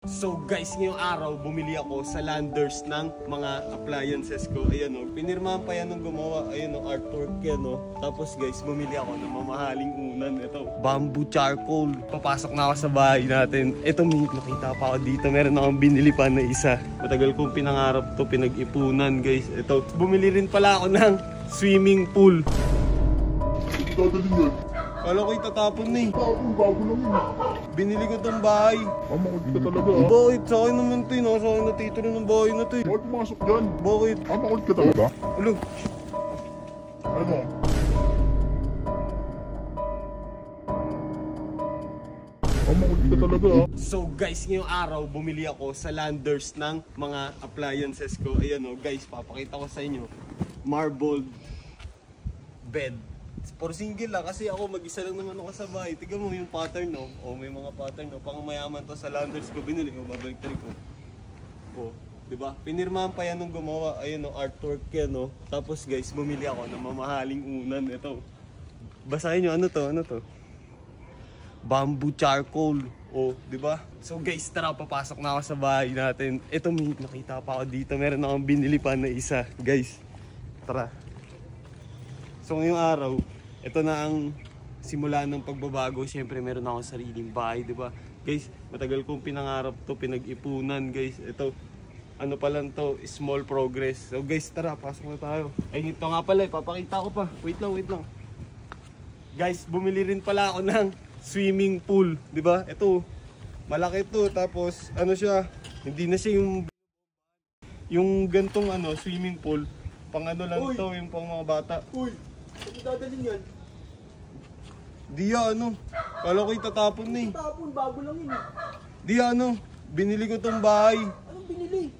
So guys, ngayong araw bumili ako sa Landers ng mga appliances ko. Ayan o, pinirmahan pa yan nung gumawa. Ayan o, artwork yan o. Tapos guys, bumili ako ng mamahaling unan. Ito, bamboo charcoal. Papasok na ako sa bahay natin. Ito, may nakita pa ako dito. Meron akong binili pa na isa. Matagal kong pinangarap to, pinag-ipunan guys. Ito, bumili rin pala ako ng swimming pool. Dadalhin yan. Kala ko itatapon na eh. Tapon, bago lang yun. Binili ko tong bahay. Makulit ka talaga ha. Bakit? Sa akin naman to eh. Nasa akin na titulo ng bahay na to eh. Bakit pumasok dyan? Bakit? Makulit ka talaga? Ano? Ano? Makulit ka talaga ha. So guys, ngayong araw bumili ako sa Landers ng mga appliances ko. Ayan o guys, papakita ko sa inyo. Marbled bed. For single lang kasi ako mag-isa lang naman ako sa bahay. Tignan mo yung pattern no. O may mga pattern no. Pang mayaman to sa Landers ko binili ko. Babalik tarik ko. O, diba? Pinirmahan pa yan nung gumawa. Ayun no, artwork yan no. Tapos guys, bumili ako ng mamahaling unan. Ito. Basahin nyo, ano to? Ano to? Bamboo charcoal. O, diba? So guys, tara, papasok na ako sa bahay natin. Ito, may nakita pa ako dito. Meron akong binili pa na isa. Guys, tara. So ngayong araw, ito na ang simula ng pagbabago. Siyempre meron akong sariling bahay, di ba? Guys, matagal kong pinangarap to, pinag-ipunan, guys. Ito, ano pa lang to, small progress. So guys, tara, pasok na tayo. Ay, ito nga pala, papakita ko pa. Wait lang, wait lang. Guys, bumili rin pala ako ng swimming pool, di ba? Ito, malaki to. Tapos, ano siya, hindi na siya yung gantong ano, swimming pool. Pang ano lang to, yung pang mga bata. Uy! Saan dadalhin yan? Di ano, kala ko itatapon na eh. Tapon, bago lang yun eh. Di ano, binili ko tong bahay. Anong binili?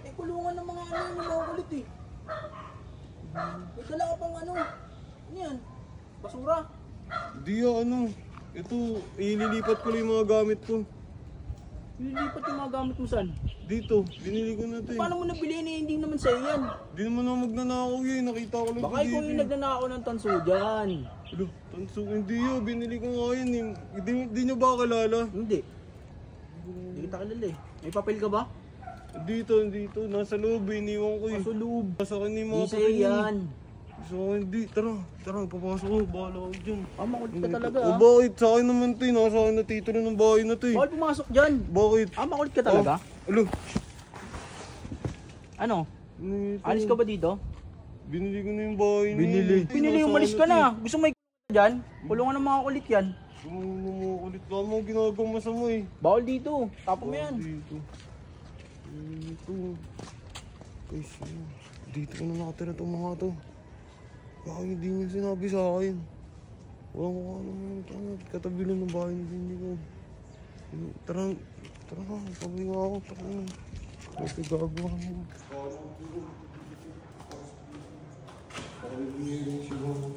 Eh, kulungan ng mga ano yung mga kulit eh. May dala ka pang ano. Ano yan? Basura? Di ano, ito, ililipat ko lang yung mga gamit ko. Nililipat yung mga gamit mo saan? Dito, binili ko na to eh. Paano mo nabili na hindi naman sa'yo yan? Di naman ako magnanakaw yun, nakita ko lang Baka to ikaw dito. yung nagnanakaw ng tanso dyan. Ano, tanso, hindi yun, binili ko nga yun eh. Di nyo ba kalala? Hindi. Hindi kita kilala eh. May papel ka ba? Dito, nasa loob, iniwan ko eh. Sa loob. Nasa akin yung mga Hindi sa'yo yan. So hindi, tara, papasok ko, bahala ko dyan. Makulit ka talaga O ah. bakit? Sa akin naman to eh, nasa akin na titulo ng bahay na to eh. Bawal pumasok dyan. Bakit? Makulit ka talaga? Alo, Ano? ito. Alis ka ba dito? Binili ko na yung bahay niya. Pinili, umalis ka na. Gusto mo ka dyan? Kulungan ng mga kulit yan. Ulit ka mo, ginagawa masama eh. Bawal dito. Tapo mo yan. Dito. Guys, dito ko na nakatira itong mga to. Bakit hindi niyo sinabi sa akin? Walang ko alam. Katabi lang ng bahay hindi ko. Tara, sabi nga ako. Kasi gagawa mo. Parang hindi ko siguro.